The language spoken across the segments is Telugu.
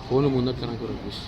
फोन ముందర కనకు రమేష్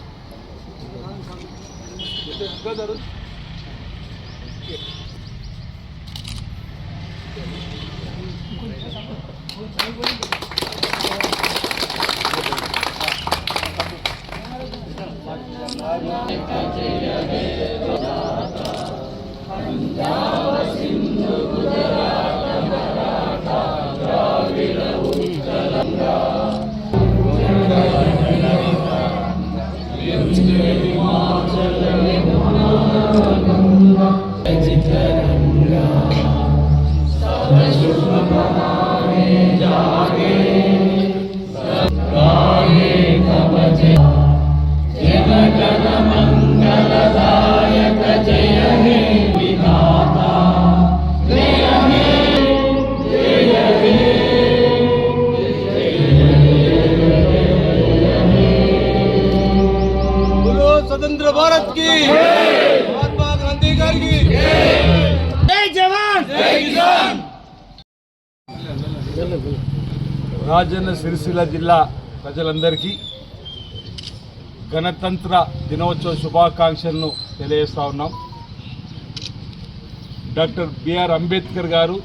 स्वतंत्र भारत की महात्मा गांधी की जय जवान जय किसान। రాజన్న సిరిసిల్ల జిల్లా ప్రజలందరికీ గణతంత్ర దినోత్సవ శుభాకాంక్షలను తెలియజేస్తా ఉన్నాం. డాక్టర్ బిఆర్ అంబేద్కర్ గారు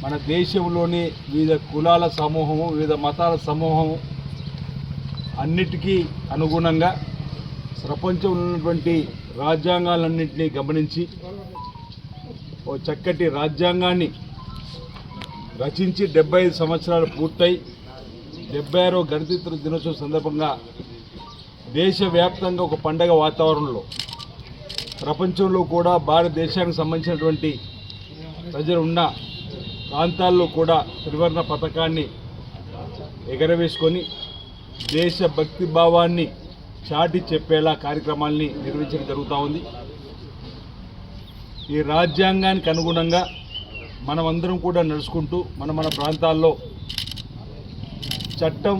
మన దేశంలోని వివిధ కులాల సమూహము, వివిధ మతాల సమూహము అన్నిటికీ అనుగుణంగా ప్రపంచంలో ఉన్నటువంటి రాజ్యాంగాలన్నింటినీ గమనించి ఓ చక్కటి రాజ్యాంగాన్ని రచించి 75 సంవత్సరాలు పూర్తయి 76వ గణతంత్ర దినోత్సవం సందర్భంగా దేశవ్యాప్తంగా ఒక పండగ వాతావరణంలో ప్రపంచంలో కూడా భారతదేశానికి సంబంధించినటువంటి ప్రజలు ఉన్న ప్రాంతాల్లో కూడా త్రివర్ణ పతాకాన్ని ఎగరవేసుకొని దేశభక్తి భావాన్ని చాటి చెప్పేలా కార్యక్రమాల్ని నిర్వహించడం జరుగుతూ ఉంది. ఈ రాజ్యాంగానికి అనుగుణంగా మనమందరం కూడా నడుచుకుంటూ మన ప్రాంతాల్లో చట్టం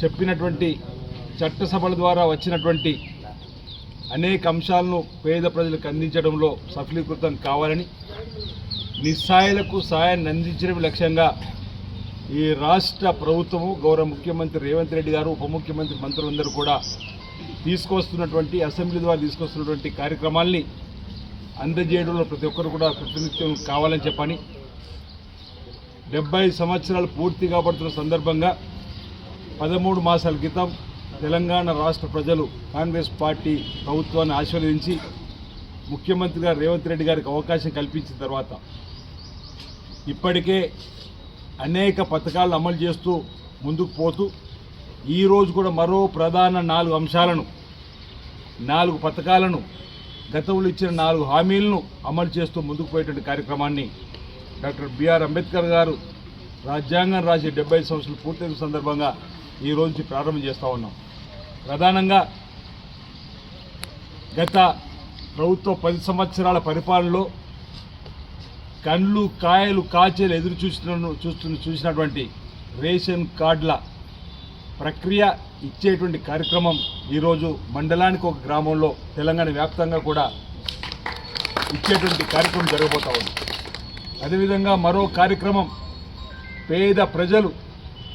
చెప్పినటువంటి చట్టసభల ద్వారా వచ్చినటువంటి అనేక అంశాలను పేద ప్రజలకు అందించడంలో సఫలీకృతం కావాలని, నిస్సాయులకు సాయాన్ని అందించడం లక్ష్యంగా ఈ రాష్ట్ర ప్రభుత్వము గౌరవ ముఖ్యమంత్రి రేవంత్ రెడ్డి గారు, ఉప ముఖ్యమంత్రి మంత్రులందరూ కూడా తీసుకొస్తున్నటువంటి అసెంబ్లీ ద్వారా తీసుకొస్తున్నటువంటి కార్యక్రమాల్ని అందజేయడంలో ప్రతి ఒక్కరు కూడా ప్రతినిత్యం కావాలని చెప్పని 70 సంవత్సరాలు పూర్తి కాబడుతున్న సందర్భంగా 13 మాసాల క్రితం తెలంగాణ రాష్ట్ర ప్రజలు కాంగ్రెస్ పార్టీ ప్రభుత్వాన్ని ఆశీర్వదించి ముఖ్యమంత్రి గారు రేవంత్ రెడ్డి గారికి అవకాశం కల్పించిన తర్వాత ఇప్పటికే అనేక పథకాలను అమలు చేస్తూ ముందుకు పోతూ ఈరోజు కూడా మరో ప్రధాన 4 అంశాలను, 4 పథకాలను, గతంలో ఇచ్చిన 4 హామీలను అమలు చేస్తూ ముందుకు పోయేటువంటి కార్యక్రమాన్ని డాక్టర్ బిఆర్ అంబేద్కర్ గారు రాజ్యాంగం రాసి 75 సంవత్సరాలు పూర్తయిన సందర్భంగా ఈ రోజు ప్రారంభం చేస్తూ ఉన్నాం. ప్రధానంగా గత ప్రభుత్వ 10 సంవత్సరాల పరిపాలనలో కండ్లు కాయలు కాచేలు ఎదురు చూసినటువంటి రేషన్ కార్డుల ప్రక్రియ ఇచ్చేటువంటి కార్యక్రమం ఈరోజు మండలానికి ఒక గ్రామంలో తెలంగాణ వ్యాప్తంగా కూడా ఇచ్చేటువంటి కార్యక్రమం జరగబోతా ఉంది. అదేవిధంగా మరో కార్యక్రమం పేద ప్రజలు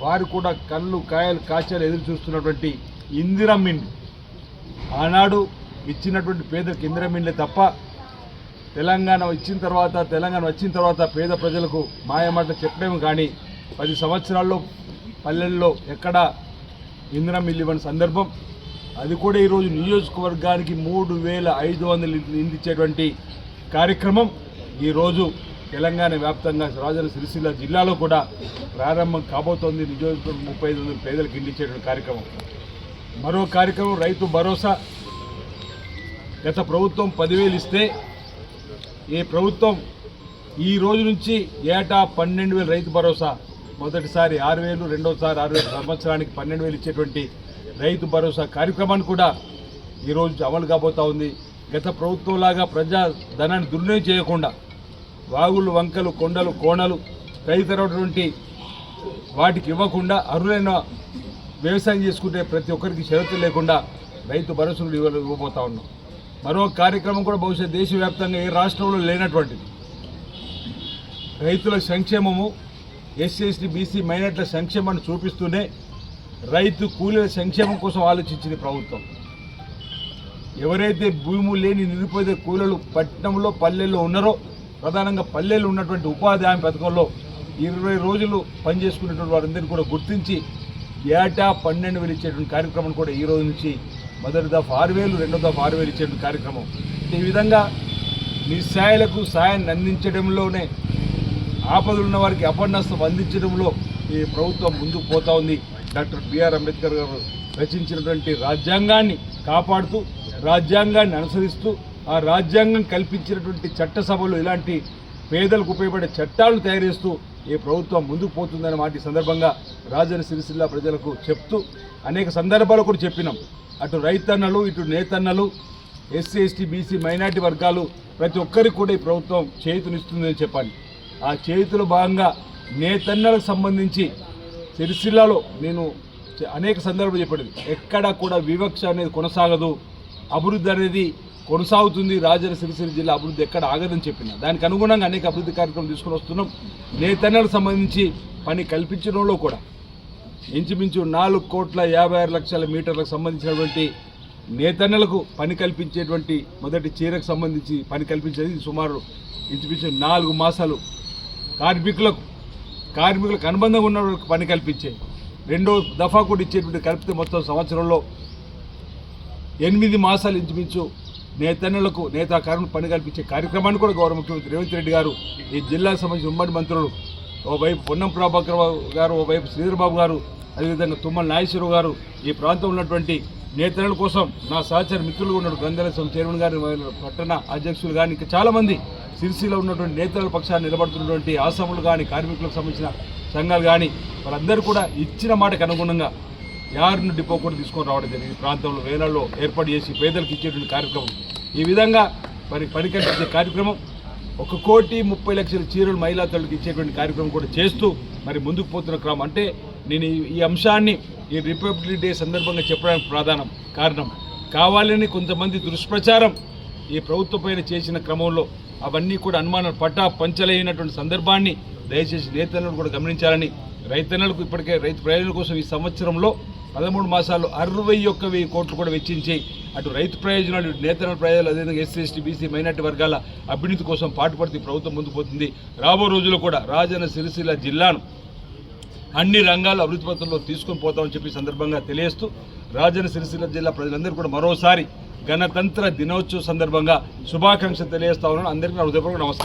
వారు కూడా కళ్ళు కాయలు కాచేలు ఎదురు చూస్తున్నటువంటి ఇందిరమ్మిండ్లు, ఆనాడు ఇచ్చినటువంటి పేదలకు ఇందిరమ్మిండ్లే తప్ప తెలంగాణ వచ్చిన తర్వాత పేద ప్రజలకు మాయమాట చెప్పలేము. కానీ 10 సంవత్సరాల్లో పల్లెల్లో ఎక్కడ ఇందిరమ్మిల్లు ఇవ్వని సందర్భం, అది కూడా ఈరోజు నియోజకవర్గానికి 3500 ఇండ్లు ఇచ్చేటువంటి కార్యక్రమం ఈరోజు తెలంగాణ వ్యాప్తంగా రాజన్న సిరిసిల్ల జిల్లాలో కూడా ప్రారంభం కాబోతోంది. నియోజకవర్గం 3500 పేదలకు ఇండ్లు ఇచ్చేటువంటి కార్యక్రమం. మరో కార్యక్రమం రైతు భరోసా. గత ప్రభుత్వం 10,000 ఇస్తే ఈ ప్రభుత్వం ఈ రోజు నుంచి ఏటా 12,000 రైతు భరోసా, మొదటిసారి 6,000, రెండోసారి 6,000, సంవత్సరానికి 12,000 ఇచ్చేటువంటి రైతు భరోసా కార్యక్రమాన్ని కూడా ఈరోజు అమలు కాబోతా ఉంది. గత ప్రభుత్వంలాగా ప్రజా ధనాన్ని దుర్వినియోగం చేయకుండా వాగులు వంకలు కొండలు కోణలు తదితరటువంటి వాటికి ఇవ్వకుండా అర్హులైన వ్యవసాయం చేసుకుంటే ప్రతి ఒక్కరికి షరతులు లేకుండా రైతు భరోసాను ఇవ్వబోతా ఉన్నాం. మరో కార్యక్రమం కూడా బహుశా దేశవ్యాప్తంగా ఏ రాష్ట్రంలో లేనటువంటిది. రైతుల సంక్షేమము, ఎస్సీ ఎస్టీ బీసీ మైనార్టీల సంక్షేమాన్ని చూపిస్తూనే రైతు కూలీల సంక్షేమం కోసం ఆలోచించింది ప్రభుత్వం. ఎవరైతే భూములు లేని నిరుపేద కూలీలు పట్టణంలో పల్లెల్లో ఉన్నారో, ప్రధానంగా పల్లెల్లో ఉన్నటువంటి ఉపాధి హామీ పథకంలో 20 రోజులు పనిచేసుకునేటువంటి వారందరినీ కూడా గుర్తించి ఏటా 12,000 ఇచ్చేటువంటి కార్యక్రమం కూడా ఈ రోజు నుంచి మొదటి దఫా 6,000, రెండో దఫా 6,000 ఇచ్చేటువంటి కార్యక్రమం. ఈ విధంగా నిస్సాయులకు సాయాన్ని అందించడంలోనే, ఆపదలు ఉన్న వారికి అపన్నస్తం అందించడంలో ఈ ప్రభుత్వం ముందుకు పోతా ఉంది. డాక్టర్ బిఆర్ అంబేద్కర్ గారు రచించినటువంటి రాజ్యాంగాన్ని కాపాడుతూ, రాజ్యాంగాన్ని అనుసరిస్తూ, ఆ రాజ్యాంగం కల్పించినటువంటి చట్టసభలు ఇలాంటి పేదలకు ఉపయోగపడే చట్టాలను తయారు చేస్తూ ఈ ప్రభుత్వం ముందుకు పోతుందనే మాట ఈ సందర్భంగా రాజన్న సిరిసిల్ల ప్రజలకు చెప్తూ, అనేక సందర్భాలు కూడా చెప్పినాం. అటు రైతన్నలు, ఇటు నేతన్నలు, ఎస్సీ ఎస్టీ బీసీ మైనార్టీ వర్గాలు ప్రతి ఒక్కరికి కూడా ఈ ప్రభుత్వం చేయూతనిస్తుందని చెప్పాలి. ఆ చేయూతలో భాగంగా నేతన్నలకు సంబంధించి సిరిసిల్లలో నేను అనేక సందర్భాలు చెప్పాను. ఎక్కడా కూడా వివక్ష అనేది కొనసాగదు, అభివృద్ధి అనేది కొనసాగుతుంది. రాజన్న సిరిసిల్ల జిల్లా అభివృద్ధి ఎక్కడ ఆగదని చెప్పిన దానికి అనుగుణంగా అనేక అభివృద్ధి కార్యక్రమం తీసుకుని వస్తున్నాం. నేతన్నలకు సంబంధించి పని కల్పించడంలో కూడా ఇంచుమించు 4,56,00,000 మీటర్లకు సంబంధించినటువంటి నేతన్నలకు పని కల్పించేటువంటి మొదటి చీరకు సంబంధించి పని కల్పించేది సుమారు ఇంచుమించు 4 మాసాలు కార్మికులకు అనుబంధంగా ఉన్న పని కల్పించే రెండో దఫా కూడా ఇచ్చేటువంటి కలిపితే మొత్తం సంవత్సరంలో 8 మాసాలు ఇంచుమించు నేతన్నలకు కార్మికులకు పని కల్పించే కార్యక్రమాన్ని కూడా గౌరవ ముఖ్యమంత్రి రేవంత్ రెడ్డి గారు, ఈ జిల్లాకు సంబంధించిన ఉమ్మడి మంత్రులు ఓవైపు పొన్నం ప్రభాకర్ గారు, ఓవైపు శ్రీధర్బాబు గారు, అదేవిధంగా తుమ్మల నాగేశ్వరరావు గారు, ఈ ప్రాంతంలో ఉన్నటువంటి నేతల కోసం నా సహచర మిత్రులు ఉన్న గ్రంథాలయం చైర్మన్ గారు, పట్టణ అధ్యక్షులు కానీ ఇంకా చాలామంది సిరిసిలో ఉన్నటువంటి నేతల పక్షాన్ని నిలబడుతున్నటువంటి ఆసాములు కానీ, కార్మికులకు సంబంధించిన సంఘాలు కానీ, వాళ్ళందరూ కూడా ఇచ్చిన మాటకు అనుగుణంగా యార్ను డిపో కూడా తీసుకొని రావడం జరిగింది. ప్రాంతంలో వేలాల్లో ఏర్పాటు చేసి పేదలకు ఇచ్చేటువంటి కార్యక్రమం. ఈ విధంగా పని కల్పించే కార్యక్రమం 1,30,00,000 చీరలు మహిళా తల్లికి ఇచ్చేటువంటి కార్యక్రమం కూడా చేస్తూ మరి ముందుకు పోతున్న క్రమం. అంటే నేను ఈ అంశాన్ని ఈ రిపబ్లిక్ డే సందర్భంగా చెప్పడానికి ప్రధానం కారణం, కావాలని కొంతమంది దుష్ప్రచారం ఈ ప్రభుత్వం పైన చేసిన క్రమంలో అవన్నీ కూడా అనుమానాలు పంచలైనటువంటి సందర్భాన్ని దయచేసి నేతన్నలు కూడా గమనించాలని, రైతన్నలకు ఇప్పటికే రైతు ప్రయోజనం కోసం ఈ సంవత్సరంలో 13 మాసాలు 61,000 కోట్లు కూడా వెచ్చించి అటు రైతు ప్రయోజనాలు, ఇటు నేతన్నల ప్రయోజనాలు, అదేవిధంగా ఎస్సీ ఎస్టీ బీసీ మైనార్టీ వర్గాల అభ్యున్నతి కోసం పాటుపడుతూ ప్రభుత్వం ముందుకు పోతుంది. రాబో రోజుల్లో కూడా రాజన్న సిరిసిల్ల జిల్లాను అన్ని రంగాల అభివృద్ధి పథంలో తీసుకొని పోతామని చెప్పి సందర్భంగా తెలియజేస్తూ, రాజన్న సిరిసిల్ల జిల్లా ప్రజలందరూ కూడా మరోసారి గణతంత్ర దినోత్సవ సందర్భంగా శుభాకాంక్షలు తెలియజేస్తా ఉన్నాను. అందరికీ నా హృదయపూర్వక నమస్కారం.